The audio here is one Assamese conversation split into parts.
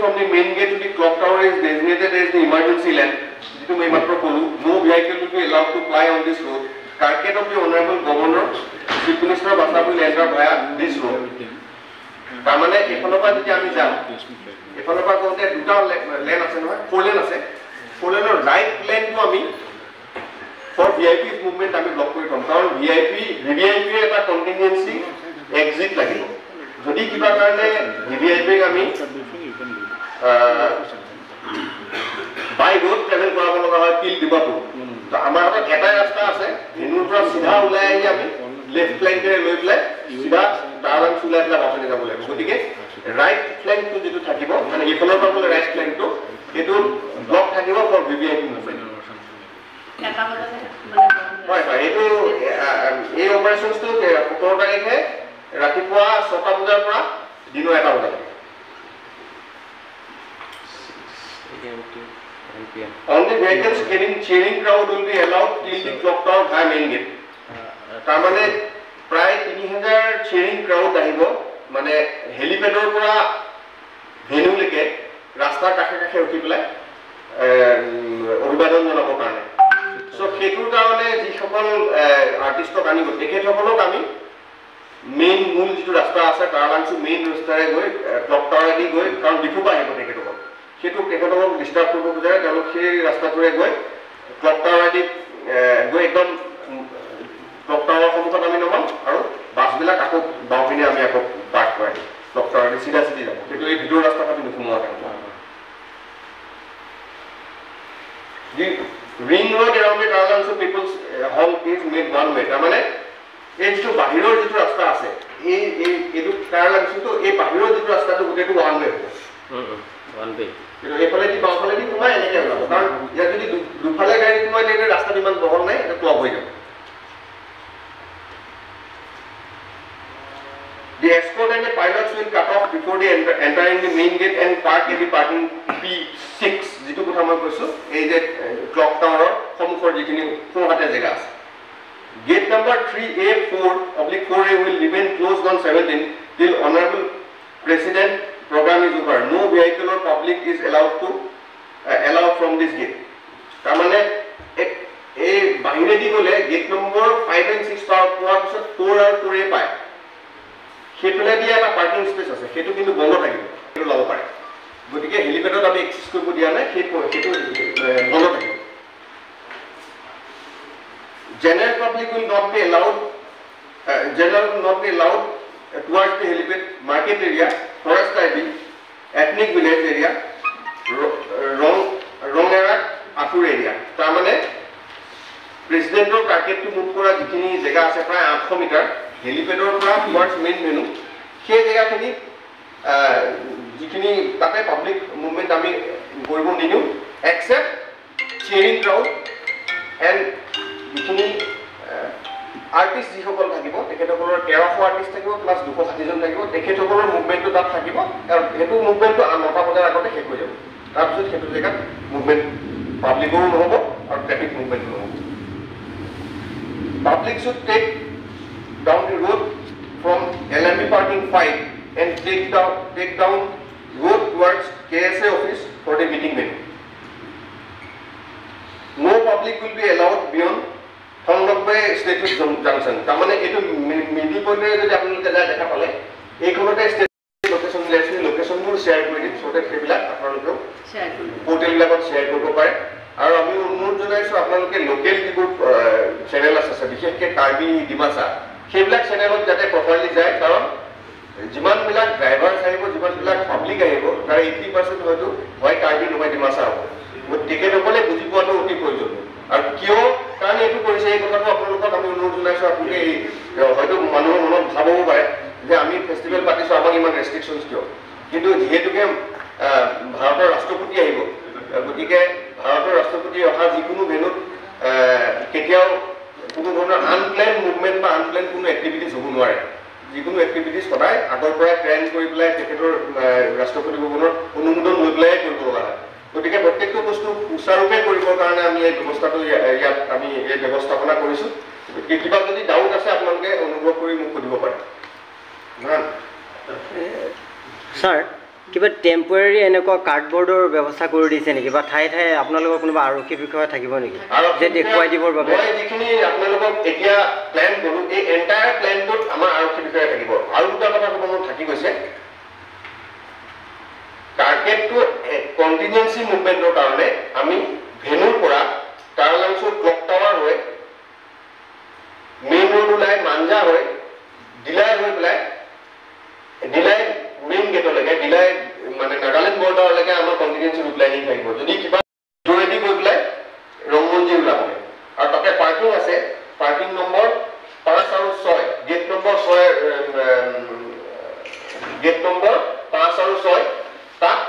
from the main gate to the clock tower is designated as the emergency lane. जितु मैं मात्र बोलूँ, no vehicle will be allowed to ply on this road. Carpet of the Honorable Governor, Chief Minister Basa will enter via this road. তাৰমানে এফালৰ পৰা যদি আমি যাম এফালৰ পৰা গতে দুটা লেন আছে নহয় 4 লেন আছে 4 লেনৰ ৰাইট লেনটো আমি ফৰ ভিআইপি মুভমেন্ট আমি ব্লক কৰি থম কাৰণ ভিভিআইপি এটা কন্টিনিউয়েন্সি এক্সিট লাগিব যদি কিবা কাৰণে ভিভিআইপি আমি বাই ৰোড ট্ৰেভেল কৰাব লগা হয় পিল দিবাপুৰ তো আমাৰ হাতত এটাই ৰাস্তা আছে ভেনুৰ পৰা সিধা ওলাই আহি আমি লেফট ফ্লেংকে লৈ প্লাই সিধা দাৰাং চুলাই প্লাই বাছনি যাব লাগিব গতিকে ৰাইট ফ্লেংটো যেটো থাকিব মানে ইফালৰ পৰা গলে ৰাইট ফ্লেংটো এটো ব্লক থাকিব ফৰ ভিভিআইপি মুভমেন্ট এটা বজাতে হয় হয় এটো এই অপাৰেশনটো 17 তাৰিখে ৰাতিপুৱা 6টা বজাৰ পৰা দিনৰ 1টা বজালৈ Only vehicles carrying cheering crowd will be allowed till the clock tower via main gate. তাৰমানে প্ৰায় 3000 cheering crowd আহিব মানে হেলিপ্যাডৰ পৰা ভেনুলৈকে ৰাস্তাৰ কাষে কাষে উঠি পেলাই অভিবাদন জনাবৰ কাৰণে সো সেইটোৰ কাৰণে যি সকল আৰ্টিষ্টক আনিব তেখেতসকলক আমি মেইন মূল যিটো ৰাস্তা আছে টাৰলাংছু মেইন ৰাস্তাৰে গৈ ক্লক টাৱাৰেদি গৈ কাৰণ ডিফুপা আহিব তেখেতসকল সেইটো তেখেতসকলক ডিস্টাৰ্ব কৰিব খোজে তেওঁলোক সেই ৰাস্তাটোৰে গৈ ক্লক টাৱাৰেদি গৈ একদম ক্লক টাৱাৰৰ সন্মুখত আমি নমাম আৰু বাছবিলাক আকৌ বাওঁপিনে আমি আকৌ পাৰ্ক কৰাই দিম ক্লক টাৱাৰেদি চিধা চিধি যাব কিন্তু এই ভিতৰ ৰাস্তাত আমি নুসুমোৱা The ring road around the Tarlangshu People's Hall is made one way. তাৰমানে এই যিটো বাহিৰৰ যিটো ৰাস্তা আছে এইটো Tarlangshu তো এই বাহিৰৰ যিটো ৰাস্তাটো গোটেইটো ওৱান ৱে হ'ব ওৱান ৱে কিন্তু এইফালে দি বাওঁফালে দি তোমাৰ এনেকৈ ওলাব কাৰণ ইয়াত যদি দুফালে গাড়ী তোমাৰ তেনে ৰাস্তাটো ইমান বহল নাই এটা ক্লব হৈ যাব The escort and the pilots will cut off before they entering the main gate and park in the parking P6 যেটো কথা মই কৈছো এই যে ক্লক টাৱাৰৰ সন্মুখৰ যিখিনি সোঁহাতে জেগা আছে Gate number 3A4/4A will remain closed on 17 till Honorable President program is over. No vehicle or public is allowed from this gate. তাৰমানে এই বাহিৰেদি গলে গেট নম্বৰ 5 and 6 পাৰ পোৱাৰ পিছত 4 আৰু 4A পায় সেইফালে দিয়া এটা পাৰ্কিং স্পেচ আছে সেইটো কিন্তু বন্ধ থাকিব সেইটো ল'ব পাৰে গতিকে হেলিপ্যাডত আমি এক্সেছ কৰিব দিয়া নাই সেইটো বন্ধ থাকিব General public will not be allowed towards the helipad market area, forest ivy, ethnic village area, Rongera, Atur area. তাৰমানে প্ৰেসিডেন্টৰ টাৰ্গেটটো মুভ কৰা যিখিনি জায়গা আছে প্ৰায় 800 মিটাৰ হেলিপ্যাডৰ পৰা towards মেইন ভেনু সেই জায়গাখিনি যিখিনি তাতে পাব্লিক মুভমেন্ট আমি কৰিব নিনু এক্সেপ্ট cheering crowd and যিখিনি আৰ্টিষ্ট যিসকল থাকিব তেখেতসকলৰ 1300 আৰ্টিষ্ট থাকিব প্লাস 260 জন থাকিব তেখেতসকলৰ মুভমেন্টটো তাত থাকিব আৰু হেতু মুভমেন্টটো 9টা বজাৰ আগতে শেষ হৈ যাব তাৰপিছত হেতু জেগাত মুভমেন্ট পাব্লিকৰ নহব আৰু ট্ৰাফিক মুভমেন্ট নহব Public should take down the road from LMB parking 5 and take down road towards KSA office for the meeting venue. No public will be allowed beyond Thonglokbai Statue Junction. তাৰমানে এটো মিডি পইণ্টে যদি আপোনালোকে যায় দেখা পালে এইখনতে ষ্টেচন লোকেশনবোৰ শেয়াৰ কৰি দিম সতে সেইবিলাক আপোনালোকে শেয়াৰ কৰিব পোৰ্টেলবিলাকত শেয়াৰ কৰিব পাৰে আৰু আমি অনুৰোধ জনাইছো আপোনালোকে লোকেল যিবোৰ চেনেল আছে বিশেষকৈ কাৰ্বি ডিমাছা সেইবিলাক চেনেলত যাতে প্ৰপাৰলি যায় কাৰণ যিমানবিলাক ড্ৰাইভাৰ আহিব যিমানবিলাক পাব্লিক আহিব তাৰ 80% হয়তো হয় কাৰ্বি নহয় ডিমাছা হ'ব তেখেতসকলে বুজি পোৱাটো অতি প্ৰয়োজন আৰু কিয় কাৰণ এইটো কৰিছে এই কথাটো আপোনালোকক আমি অনুৰোধ জনাইছো আপোনালোকে হয়তো মানুহৰ মনত ভাবব পাৰে যে আমি ফেষ্টিভেল পাতিছো আমাক ইমান ৰেষ্ট্ৰিকশনছ কিয় কিন্তু যেহেতুকে ভাৰতৰ ৰাষ্ট্ৰপতি আহিব গতিকে ভাৰতৰ ৰাষ্ট্ৰপতি অহা যিকোনো ভেনুত কেতিয়াও কোনো ধৰণৰ আনপ্লেন মুভমেন্ট বা আনপ্লেন কোনো এক্টিভিটিজ হ'ব নোৱাৰে যিকোনো এক্টিভিটিজ সদায় আগৰ পৰা প্লেন কৰি পেলাই তেখেতৰ ৰাষ্ট্ৰপতি ভৱনৰ অনুমোদন লৈ পেলাই কৰিব লগা হয় গতিকে প্ৰত্যেকটো বস্তু সুচাৰুৰূপে কৰিবৰ কাৰণে আমি এই ব্যৱস্থাটো ইয়াত আমি এই ব্যৱস্থাপনা কৰিছো কিবা যদি ডাউট আছে আপোনালোকে অনুগ্ৰহ কৰি মোক সুধিব পাৰে স্যাৰ কিবা টেম্পোৰাৰী এনেকুৱা কাৰ্ডবৰ্ডৰ ব্যৱস্থা কৰি দিছে নেকি বা ঠায়ে ঠায়ে আপোনালোকৰ কোনোবা আৰক্ষী বিষয়া থাকিব নেকি যে দেখুৱাই দিবৰ বাবে মই যিখিনি আপোনালোকক এতিয়া প্লেন কৰো এই এন্টায়াৰ প্লেনটোত আমাৰ আৰক্ষী বিষয়া থাকিব আৰু দুটা কথা মোৰ থাকি গৈছে টাৰ্গেটটো কন্টিনজেন্সি মুভমেন্টৰ কাৰণে আমি ভেনুৰ পৰা টাৰলাংছৰ ক্লক টাৱাৰ হৈ মেইন ৰোড ওলাই মাঞ্জা হৈ ডিলাই হৈ পেলাই ডিলাই মেইন গেটলৈকে ডিলাই মানে নাগালেণ্ড বৰ্ডাৰলৈকে আমাৰ কন্টিনজেন্সি ৰুট লাইনিং থাকিব যদি কিবা জোৰেদি গৈ পেলাই ৰংমঞ্জি ওলাবগে আৰু তাতে পাৰ্কিং আছে পাৰ্কিং নম্বৰ 5 আৰু 6 গেট নম্বৰ 5 আৰু 6 তাত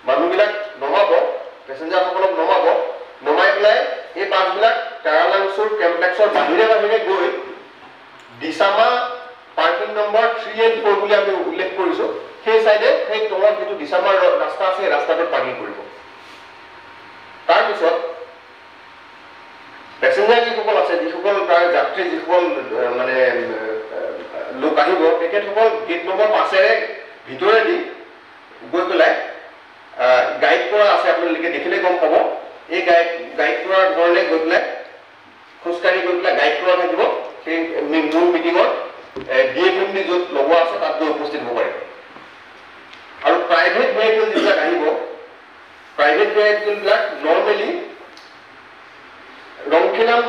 মানুহবিলাক নমাব পেছেঞ্জাৰসকলক নমাই পেলাই এই বাছবিলাক টাৰালাংছৰ কেম্পলেক্সৰ বাহিৰে বাহিৰে গৈ ডিচামা পাৰ্কিং নম্বৰ 3 and 4 বুলি আমি উল্লেখ কৰিছো সেই সাইডে সেই তলত যেটো ডিচামাৰ ৰাস্তা আছে ৰাস্তাটো পাৰ্কিং কৰিব তাৰপিছত পেছেঞ্জাৰ যিসকল আছে যিসকল তাৰ যাত্ৰী যিসকল মানে লোক আহিব তেখেতসকল গেট নম্বৰ 5 এৰে ভিতৰেদি গৈ পেলাই গাইড কৰা আছে আপোনালোকে দেখিলে গম পাব এই গাইড কৰাৰ ধৰণে গৈ পেলাই খোজকাঢ়ি গৈ পেলাই গাইড কৰা থাকিব সেই মূল মিটিঙত ডিএফএমডি য'ত লগোৱা আছে তাত গৈ উপস্থিত হ'ব পাৰিব আৰু প্ৰাইভেট ভেহিকল যিবিলাক আহিব প্ৰাইভেট ভেহিকলবিলাক নৰ্মেলি ৰংখিলাম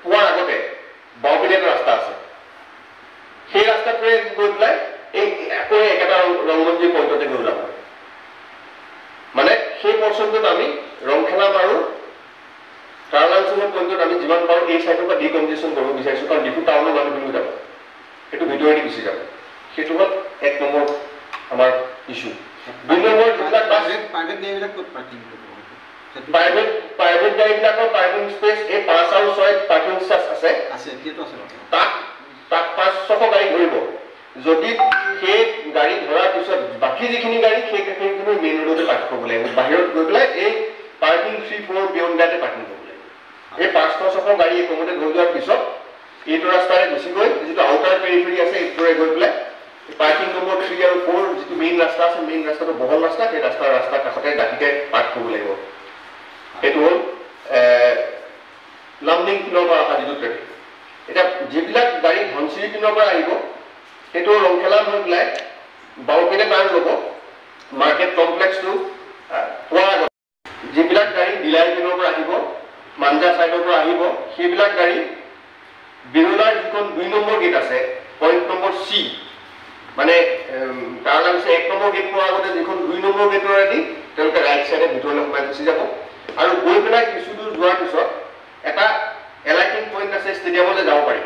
পোৱাৰ আগতে বাওঁপিনে এটা ৰাস্তা আছে সেই ৰাস্তাটোৰে গৈ পেলাই এই আকৌ একেটা ৰংমঞ্জি পইণ্টতে গৈ ওলাব মানে সেই পৰ্চনটোত আমি ৰংখেলাম আৰু টাৰলাংছৰ পইণ্টত আমি যিমান পাৰোঁ এই চাইডৰ পৰা ডিকনজেশ্যন কৰিব বিচাৰিছোঁ কাৰণ ডিফু টাউনৰ মানুহখিনি যাব সেইটো ভিতৰেদি গুচি যাব সেইটো হ'ল 1 নম্বৰ আমাৰ ইছ্যু 2 নম্বৰ যিবিলাক বাছ প্ৰাইভেট গাড়ীবিলাক ক'ত পাৰ্কিং কৰিব প্ৰাইভেট গাড়ীবিলাকৰ পাৰ্কিং স্পেচ এই 5 আৰু 6 পাৰ্কিং স্পেচ আছে সেইটো আছে তাত 500 গাড়ী ধৰিব যদি সেই গাড়ী ধৰাৰ পিছত বাকি যিখিনি গাড়ী সেইখিনি মেইন ৰোডতে পাৰ্ক কৰিব লাগিব বাহিৰত গৈ পেলাই এই পাৰ্কিং 3-4 বিয়ণ্ড দাতে পাৰ্কিং কৰিব লাগিব এই 500 গাড়ী একমতে গৈ যোৱাৰ পিছত এইটো ৰাস্তাৰে গুচি গৈ যিটো আউটাৰ পেৰিফেৰি আছে এইটোৰে গৈ পেলাই পাৰ্কিং নম্বৰ 3 আৰু 4 যিটো মেইন ৰাস্তা আছে মেইন ৰাস্তাটো বহল ৰাস্তা সেই ৰাস্তাৰ কাষতে ডাকিকে পাৰ্ক কৰিব লাগিব সেইটো হ'ল লামডিং পিনৰ পৰা অহা যিটো ট্ৰেফিক এতিয়া যিবিলাক গাড়ী ধনচিৰি পিনৰ পৰা আহিব সেইটো ৰংখেলাম হৈ পেলাই বাওঁপিনে টাৰ্ণ ল'ব মাৰ্কেট কমপ্লেক্সটো পোৱাৰ আগত যিবিলাক গাড়ী ডিলাই পিনৰ পৰা আহিব মাঞ্জা চাইডৰ পৰা আহিব সেইবিলাক গাড়ী বিৰোলাৰ যিখন 2 নম্বৰ গেট আছে পইণ্ট নম্বৰ চি মানে টাৰলাংছে 1 নম্বৰ গেট পোৱাৰ আগতে যিখন 2 নম্বৰ গেটৰেদি তেওঁলোকে ৰাইট চাইডে ভিতৰলৈ সোমাই গুচি যাব আৰু গৈ পেলাই কিছু দূৰ যোৱাৰ পিছত এটা এলাইটিং পইণ্ট আছে ষ্টেডিয়ামলৈ যাব পাৰি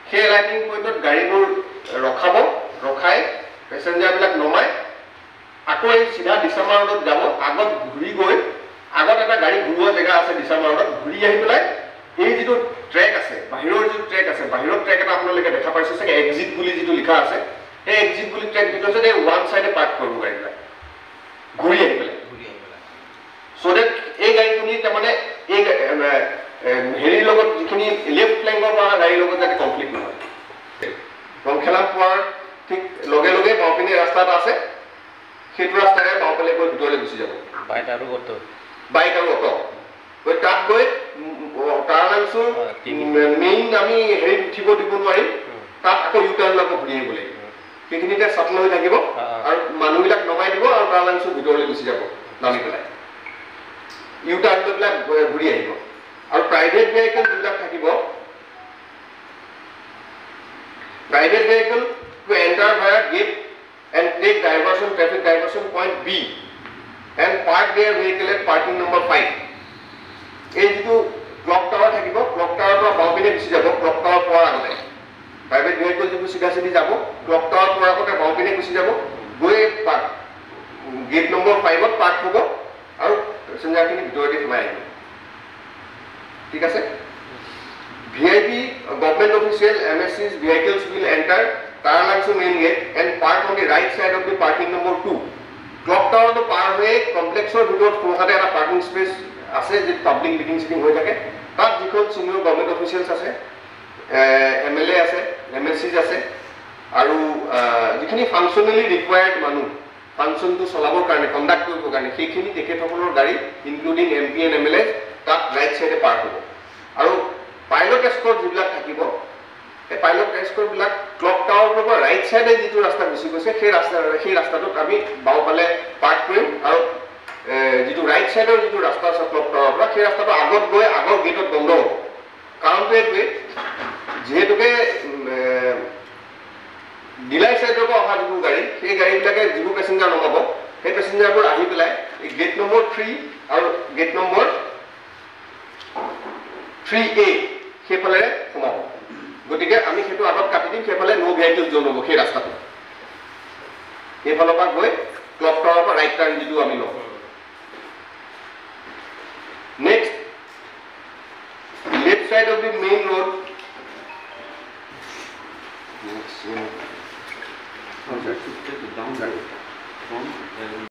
সেই এলাইটিং পইণ্টত গাড়ীবোৰ ৰখাই পেছেঞ্জাৰবিলাক নমাই আকৌ এই চিধা ডিচামাৰ ৰোডত যাব আগত ঘূৰি গৈ আগত এটা গাড়ী ঘূৰোৱা জেগা আছে ডিচামাৰ ৰোডত ঘূৰি আহি পেলাই এই যিটো ট্ৰেক আছে বাহিৰৰ যিটো ট্ৰেক আছে বাহিৰৰ ট্ৰেক এটা আপোনালোকে দেখা পাইছে চাগে এক্সিট বুলি যিটো লিখা আছে সেই এক্সিট বুলি ট্ৰেক ভিতৰত এই ওৱান চাইডে পাৰ্ক কৰিব গাড়ীবিলাক ঘূৰি আহি পেলাই so that এই গাড়ীখিনি তাৰমানে এই হেৰিৰ লগত যিখিনি লেফ্ট ফ্লেংকৰ পৰা গাড়ীৰ লগত যাতে কনফ্লিক্ট নহয় ৰংখেলাম পোৱাৰ ঠিক লগে লগে বাওঁপিনে ৰাস্তা এটা আছে সেইটো ৰাস্তাৰে বাওঁফালে গৈ ভিতৰলৈ গুচি যাব বাইক আৰু অটো গৈ তাত গৈ টাৰলাংছৰ মেইন আমি হেৰিত উঠিব দিব নোৱাৰিম তাত আকৌ ইউটাৰ্ণ ল'ব ঘূৰি আহিব লাগিব সেইখিনিতে চাটল হৈ থাকিব আৰু মানুহবিলাক নমাই দিব আৰু টাৰলাংছৰ ভিতৰলৈ গুচি যাব নামি পেলাই ইউটাৰ্ণ লৈ পেলাই ঘূৰি আহিব আৰু প্ৰাইভেট ভেহিকল যিবিলাক থাকিব private vehicle to enter via gate and take diversion traffic diversion point B and park their vehicle at parking number 5 এই যেটো ক্লক টাৱাৰ থাকিব ক্লক টাৱাৰ পৰা বাওঁপিনে গুচি যাব ক্লক টাৱাৰ পোৱাৰ আগতে প্ৰাইভেট ভেহিকল যিটো সিধা সিধি যাব ক্লক টাৱাৰ পোৱাৰ আগতে বাওঁপিনে গুচি যাব গৈ গেট নম্বৰ 5 ত পাৰ্ক হ'ব আৰু পেছেঞ্জাৰখিনি ভিতৰতে সোমাই আহিব ঠিক আছে VIP government official MSC's vehicles will enter Taralangsur main gate and park on the right side of the parking number 2 clock tower to par hoye complex or bhitor thokate eta parking space ase je public meeting sitting hoy thake tat jikhon senior government officials ase MLA ase MLCs ase aru jikhini functionally required manu ফাংচনটো চলাবৰ কাৰণে কণ্ডাক্ট কৰিবৰ কাৰণে সেইখিনি তেখেতসকলৰ গাড়ী ইনক্লুডিং MP এণ্ড MLA তাত ৰাইট সাইডে পাৰ্ক হ'ব আৰু পাইলট এস্কৰ্ট যিবিলাক থাকিব এই পাইলট এস্কৰ্টবিলাক ক্লক টাৱাৰৰ পৰা ৰাইট সাইডে যিটো ৰাস্তা গুচি গৈছে সেই ৰাস্তাটোত আমি বাওঁফালে পাৰ্ক কৰিম আৰু যিটো ৰাইট সাইডৰ যিটো ৰাস্তা আছে ক্লক টাৱাৰৰ পৰা সেই ৰাস্তাটো আগত গৈ আগৰ গেটত বন্ধ হ'ব কাৰণটো এইটোৱে যিহেতুকে ডিলাই সাইডৰ পৰা অহা যিবোৰ গাড়ী সেই গাড়ীবিলাকে যিবোৰ পেচেঞ্জাৰ নমাব সেই পেচেঞ্জাৰবোৰ আহি পেলাই এই গেট নম্বৰ 3 আৰু গেট নম্বৰ 3A সেইফালে সোমাব গতিকে আমি সেইটো আগত কাটি দিম সেইফালে নো ভেহিকল জ'ন হ'ব সেই ৰাস্তাটো এইফালৰ পৰা গৈ